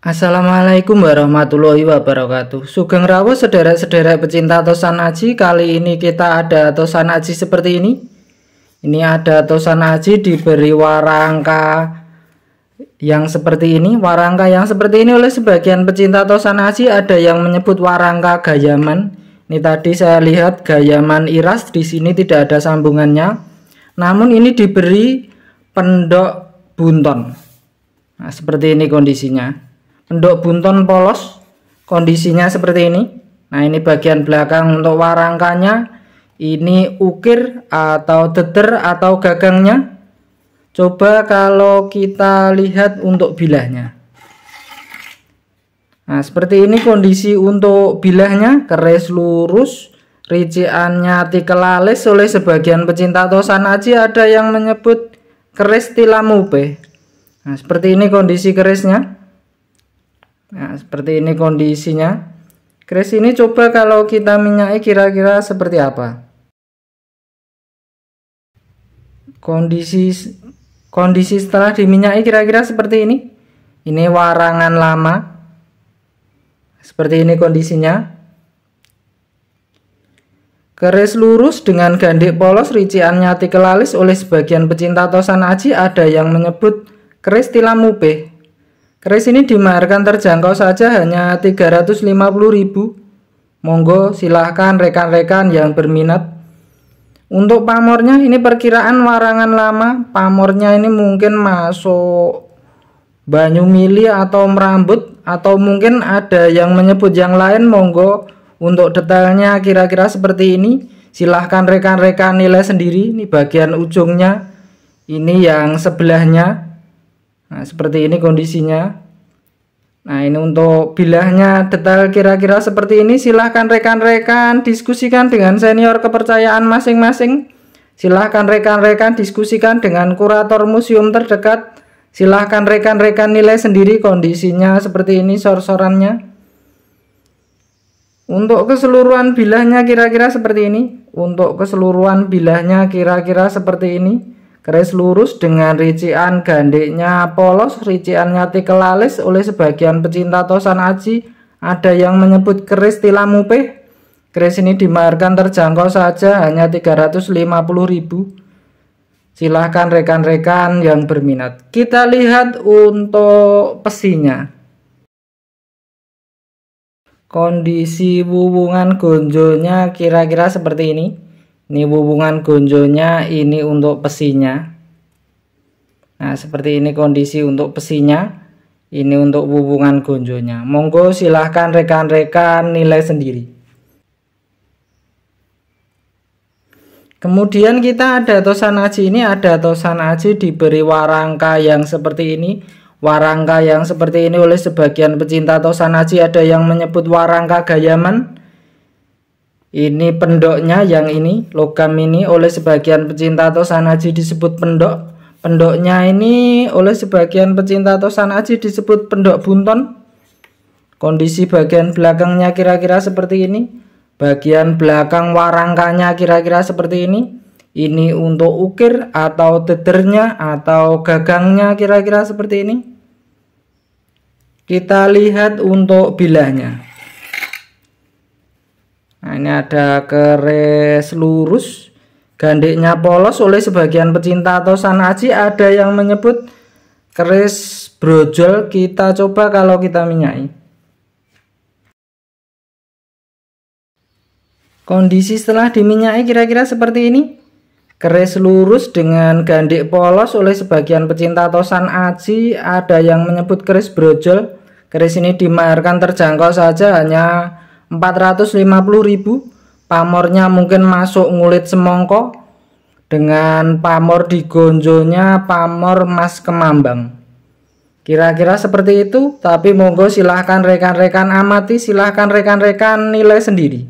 Assalamualaikum warahmatullahi wabarakatuh. Sugeng rawuh sederek-sederek pecinta tosan aji. Kali ini kita ada tosan aji seperti ini. Ini ada tosan aji diberi warangka yang seperti ini. Warangka yang seperti ini oleh sebagian pecinta tosan aji ada yang menyebut warangka gayaman. Ini tadi saya lihat gayaman iras, di sini tidak ada sambungannya. Namun ini diberi pendok bunton. Nah, seperti ini kondisinya. Pendok bunton polos, kondisinya seperti ini. Nah, ini bagian belakang untuk warangkanya. Ini ukir atau deder atau gagangnya. Coba kalau kita lihat untuk bilahnya. Nah, seperti ini kondisi untuk bilahnya, keris lurus, riciannya tikel alis. Oleh sebagian pecinta tosan aji ada yang menyebut keris tilamupe. Nah, seperti ini kondisi kerisnya. Nah, seperti ini kondisinya. Keris ini coba kalau kita minyaki kira-kira seperti apa. Kondisi setelah diminyaki kira-kira seperti ini. Ini warangan lama. Seperti ini kondisinya. Keris lurus dengan gandik polos, riciannya tikel alis. Oleh sebagian pecinta tosan aji ada yang menyebut keris tilamupe. Keris ini dimaharkan terjangkau saja, hanya 350.000. Monggo silahkan rekan-rekan yang berminat. Untuk pamornya ini perkiraan warangan lama. Pamornya ini mungkin masuk banyu mili atau merambut, atau mungkin ada yang menyebut yang lain. Monggo untuk detailnya kira-kira seperti ini. Silahkan rekan-rekan nilai sendiri. Ini bagian ujungnya, ini yang sebelahnya. Nah, seperti ini kondisinya. Nah, ini untuk bilahnya detail kira-kira seperti ini. Silahkan rekan-rekan diskusikan dengan senior kepercayaan masing-masing. Silahkan rekan-rekan diskusikan dengan kurator museum terdekat. Silahkan rekan-rekan nilai sendiri kondisinya seperti ini sor-sorannya. Untuk keseluruhan bilahnya kira-kira seperti ini. Untuk keseluruhan bilahnya kira-kira seperti ini. Keris lurus dengan rician gandiknya polos, riciannya tikel alis. Oleh sebagian pecinta tosan aji ada yang menyebut keris tilamupe. Keris ini dimaharkan terjangkau saja, hanya 350.000. Silahkan rekan-rekan yang berminat. Kita lihat untuk pesinya. Kondisi wuwungan gonjonya kira-kira seperti ini. Ini hubungan gonjonya, ini untuk pesinya. Nah, seperti ini kondisi untuk pesinya. Ini untuk hubungan gonjonya. Monggo silahkan rekan-rekan nilai sendiri. Kemudian kita ada tosan aji. Ini ada tosan aji diberi warangka yang seperti ini. Warangka yang seperti ini oleh sebagian pecinta tosan aji ada yang menyebut warangka gayaman. Ini pendoknya yang ini, logam ini oleh sebagian pecinta tosan aji disebut pendok. Pendoknya ini oleh sebagian pecinta tosan aji disebut pendok bunton. Kondisi bagian belakangnya kira-kira seperti ini. Bagian belakang warangkanya kira-kira seperti ini. Ini untuk ukir atau dedernya atau gagangnya kira-kira seperti ini. Kita lihat untuk bilahnya. Nah, ini ada keris lurus, gandiknya polos. Oleh sebagian pecinta tosan aji ada yang menyebut keris brojol. Kita coba kalau kita minyaki. Kondisi setelah diminyaki kira-kira seperti ini. Keris lurus dengan gandik polos. Oleh sebagian pecinta tosan aji ada yang menyebut keris brojol. Keris ini dimaharkan terjangkau saja, hanya 450.000. Pamornya mungkin masuk ngulit semongko. Dengan pamor di gonjonya pamor mas kemambang. Kira-kira seperti itu. Tapi monggo silahkan rekan-rekan amati. Silahkan rekan-rekan nilai sendiri.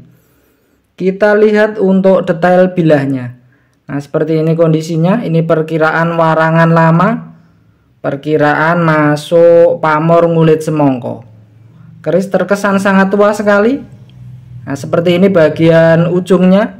Kita lihat untuk detail bilahnya. Nah, seperti ini kondisinya. Ini perkiraan warangan lama. Perkiraan masuk pamor ngulit semongko. Keris terkesan sangat tua sekali. Nah, seperti ini bagian ujungnya.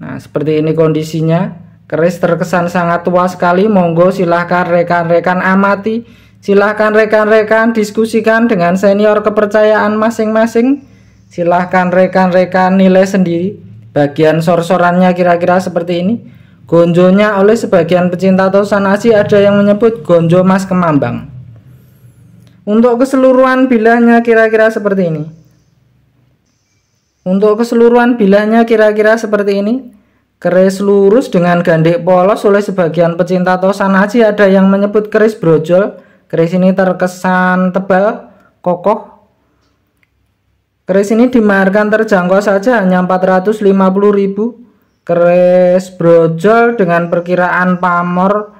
Nah, seperti ini kondisinya. Keris terkesan sangat tua sekali. Monggo silahkan rekan-rekan amati. Silahkan rekan-rekan diskusikan dengan senior kepercayaan masing-masing. Silahkan rekan-rekan nilai sendiri. Bagian sor-sorannya kira-kira seperti ini. Gonjonya oleh sebagian pecinta tosan aci ada yang menyebut gonjo Mas Kemambang. Untuk keseluruhan bilahnya kira-kira seperti ini. Untuk keseluruhan bilahnya kira-kira seperti ini. Keris lurus dengan gandik polos oleh sebagian pecinta tosan aci ada yang menyebut keris brojol. Keris ini terkesan tebal, kokoh. Keris ini dimaharkan terjangkau saja hanya 450.000. Keris brojol dengan perkiraan pamor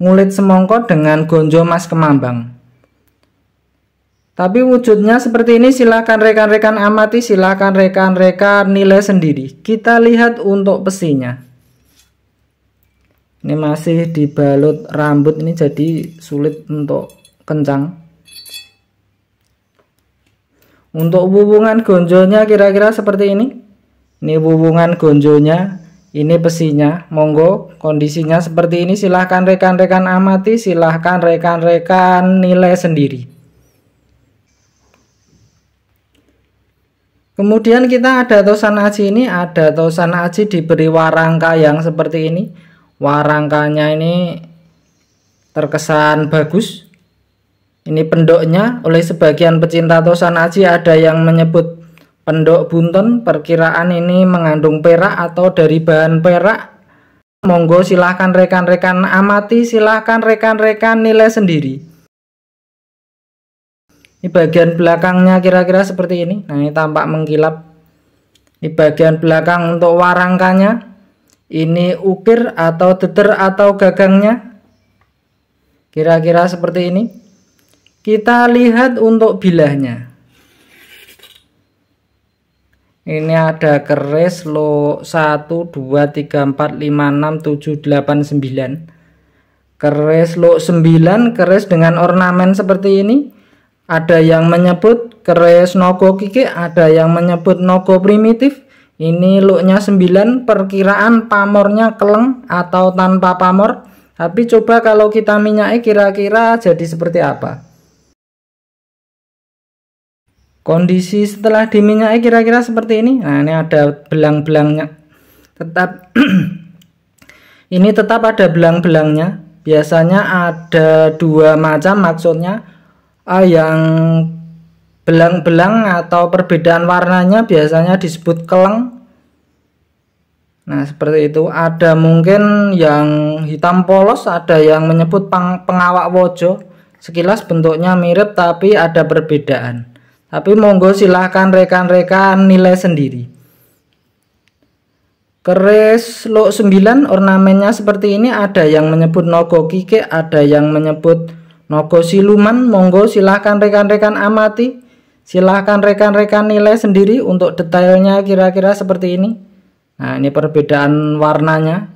ngulit semongko dengan gonjo Mas Kemambang. Tapi wujudnya seperti ini, silahkan rekan-rekan amati, silahkan rekan-rekan nilai sendiri. Kita lihat untuk besinya. Ini masih dibalut rambut, ini jadi sulit untuk kencang. Untuk hubungan gonjonya kira-kira seperti ini. Ini hubungan gonjonya, ini besinya. Monggo kondisinya seperti ini, silahkan rekan-rekan amati, silahkan rekan-rekan nilai sendiri. Kemudian kita ada tosan aci ini, ada tosan aci diberi warangka yang seperti ini. Warangkanya ini terkesan bagus. Ini pendoknya oleh sebagian pecinta tosan aci ada yang menyebut pendok bunton. Perkiraan ini mengandung perak atau dari bahan perak. Monggo silahkan rekan-rekan amati, silahkan rekan-rekan nilai sendiri. Ini bagian belakangnya kira-kira seperti ini. Nah, ini tampak mengkilap. Ini bagian belakang untuk warangkanya. Ini ukir atau deter atau gagangnya. Kira-kira seperti ini. Kita lihat untuk bilahnya. Ini ada keris lo 1, 2, 3, 4, 5, 6, 7, 8, 9. Keris lo 9, keris dengan ornamen seperti ini. Ada yang menyebut keris nogo kiki, ada yang menyebut nogo primitif. Ini looknya 9, perkiraan pamornya keleng atau tanpa pamor. Tapi coba kalau kita minyaki kira-kira jadi seperti apa. Kondisi setelah diminyaki kira-kira seperti ini. Nah, ini ada belang-belangnya. Ini tetap ada belang-belangnya. Biasanya ada dua macam, maksudnya yang belang-belang atau perbedaan warnanya biasanya disebut keleng. Nah, seperti itu. Ada mungkin yang hitam polos, ada yang menyebut pengawak wojo. Sekilas bentuknya mirip tapi ada perbedaan. Tapi monggo silahkan rekan-rekan nilai sendiri. Keris lo 9 ornamennya seperti ini. Ada yang menyebut nogo kike, ada yang menyebut nogo siluman. Monggo silahkan rekan-rekan amati, silahkan rekan-rekan nilai sendiri. Untuk detailnya kira-kira seperti ini. Nah, ini perbedaan warnanya.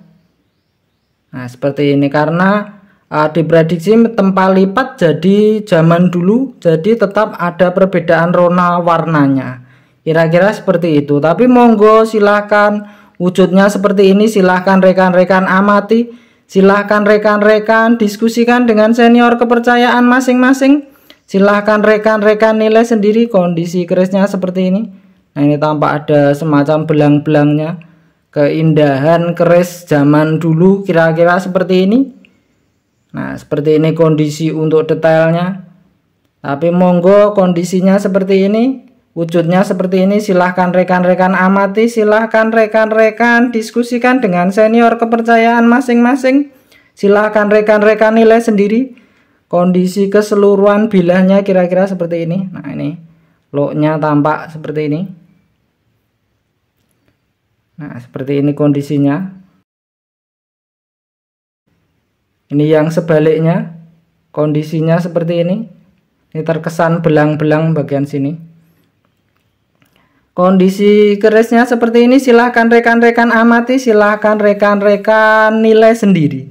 Nah, seperti ini karena diprediksi tempat lipat jadi zaman dulu, jadi tetap ada perbedaan warnanya. Kira-kira seperti itu. Tapi monggo silahkan wujudnya seperti ini, silahkan rekan-rekan amati, silahkan rekan-rekan diskusikan dengan senior kepercayaan masing-masing. Silahkan rekan-rekan nilai sendiri kondisi kerisnya seperti ini. Nah, ini tampak ada semacam belang-belangnya. Keindahan keris zaman dulu kira-kira seperti ini. Nah, seperti ini kondisi untuk detailnya. Tapi monggo kondisinya seperti ini, wujudnya seperti ini. Silahkan rekan-rekan amati, silahkan rekan-rekan diskusikan dengan senior kepercayaan masing-masing. Silahkan rekan-rekan nilai sendiri. Kondisi keseluruhan bilahnya kira-kira seperti ini. Nah, ini looknya tampak seperti ini. Nah, seperti ini kondisinya. Ini yang sebaliknya, kondisinya seperti ini. Ini terkesan belang-belang bagian sini. Kondisi kerisnya seperti ini. Silahkan rekan-rekan amati, silahkan rekan-rekan nilai sendiri.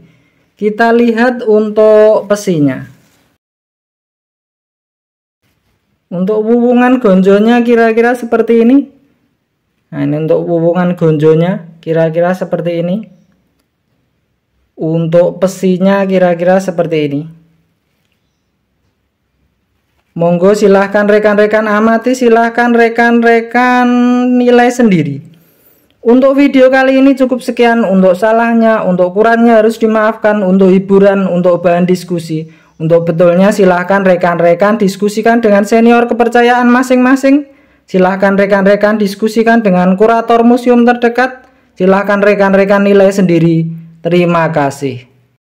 Kita lihat untuk besinya. Untuk hubungan gonjonya kira-kira seperti ini. Nah, ini untuk hubungan gonjonya kira-kira seperti ini. Untuk besinya kira-kira seperti ini. Monggo silahkan rekan-rekan amati, silahkan rekan-rekan nilai sendiri. Untuk video kali ini cukup sekian. Untuk salahnya, untuk kurangnya harus dimaafkan. Untuk hiburan, untuk bahan diskusi, untuk betulnya silahkan rekan-rekan diskusikan dengan senior kepercayaan masing-masing. Silahkan rekan-rekan diskusikan dengan kurator museum terdekat. Silahkan rekan-rekan nilai sendiri. Terima kasih.